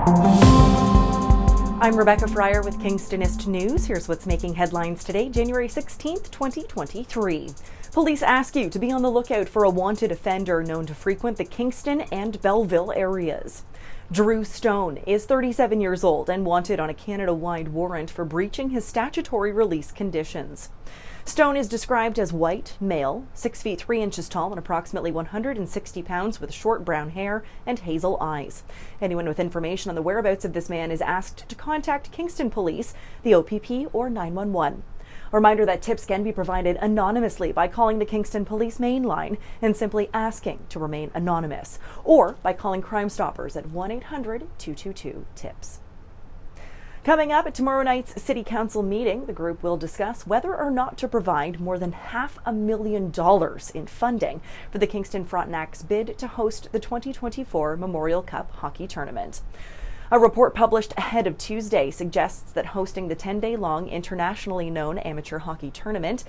I'm Rebecca Fryer with Kingstonist News. Here's what's making headlines today, January 16th, 2023. Police ask you to be on the lookout for a wanted offender known to frequent the Kingston and Belleville areas. Drew Stone is 37 years old and wanted on a Canada-wide warrant for breaching his statutory release conditions. Stone is described as white, male, 6 feet 3 inches tall and approximately 160 pounds with short brown hair and hazel eyes. Anyone with information on the whereabouts of this man is asked to contact Kingston Police, the OPP, or 911. A reminder that tips can be provided anonymously by calling the Kingston Police main line and simply asking to remain anonymous, or by calling Crime Stoppers at 1-800-222-TIPS. Coming up at tomorrow night's City Council meeting, the group will discuss whether or not to provide more than $500,000 in funding for the Kingston Frontenac's bid to host the 2024 Memorial Cup Hockey Tournament. A report published ahead of Tuesday suggests that hosting the 10-day-long internationally known amateur hockey tournament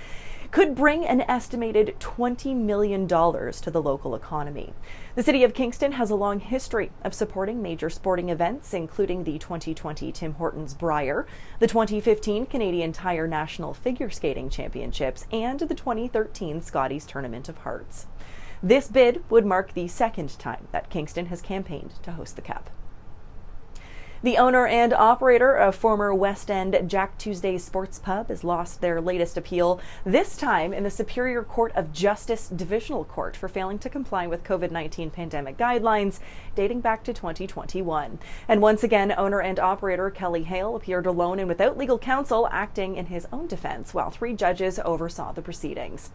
could bring an estimated $20 million to the local economy. The City of Kingston has a long history of supporting major sporting events, including the 2020 Tim Hortons Brier, the 2015 Canadian Tire National Figure Skating Championships, and the 2013 Scotties Tournament of Hearts. This bid would mark the second time that Kingston has campaigned to host the Cup. The owner and operator of former West End Jack Tuesday's Sports Pub has lost their latest appeal, this time in the Superior Court of Justice Divisional Court for failing to comply with COVID-19 pandemic guidelines dating back to 2021. And once again, owner and operator Kelly Hale appeared alone and without legal counsel, acting in his own defense, while 3 judges oversaw the proceedings.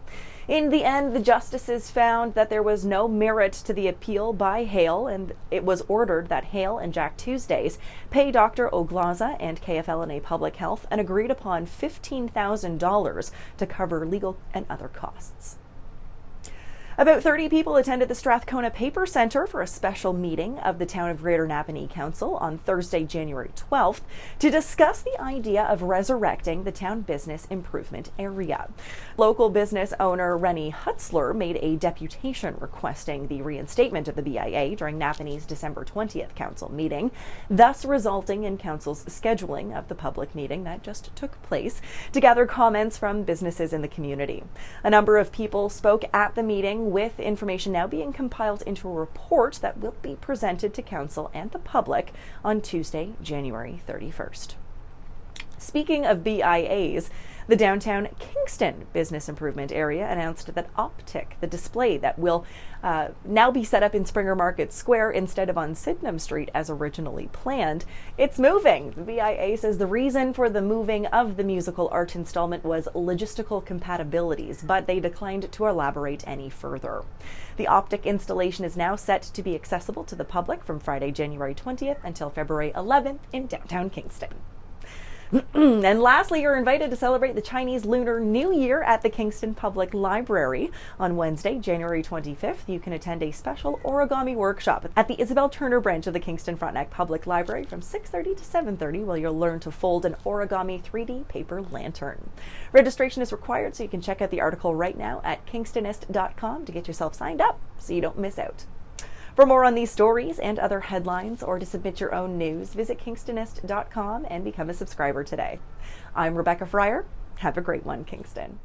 In the end, the justices found that there was no merit to the appeal by Hale, and it was ordered that Hale and Jack Tuesdays pay Dr. Oglaza and KFL&A Public Health an agreed upon $15,000 to cover legal and other costs. About 30 people attended the Strathcona Paper Centre for a special meeting of the Town of Greater Napanee Council on Thursday, January 12th, to discuss the idea of resurrecting the town business improvement area. Local business owner Rennie Hutzler made a deputation requesting the reinstatement of the BIA during Napanee's December 20th council meeting, thus resulting in council's scheduling of the public meeting that just took place to gather comments from businesses in the community. A number of people spoke at the meeting, with information now being compiled into a report that will be presented to council and the public on Tuesday, January 31st. Speaking of BIAs, the downtown Kingston business improvement area announced that Optic, the display that will now be set up in Springer Market Square instead of on Sydenham Street as originally planned, it's moving. The BIA says the reason for the moving of the musical art installment was logistical compatibilities, but they declined to elaborate any further. The Optic installation is now set to be accessible to the public from Friday, January 20th until February 11th in downtown Kingston. And lastly, you're invited to celebrate the Chinese Lunar New Year at the Kingston Public Library. On Wednesday, January 25th, you can attend a special Origami Workshop at the Isabel Turner branch of the Kingston Frontenac Public Library from 6:30 to 7:30, where you'll learn to fold an origami 3D paper lantern. Registration is required, so you can check out the article right now at kingstonist.com to get yourself signed up so you don't miss out. For more on these stories and other headlines, or to submit your own news, visit kingstonist.com and become a subscriber today. I'm Rebecca Fryer. Have a great one, Kingston.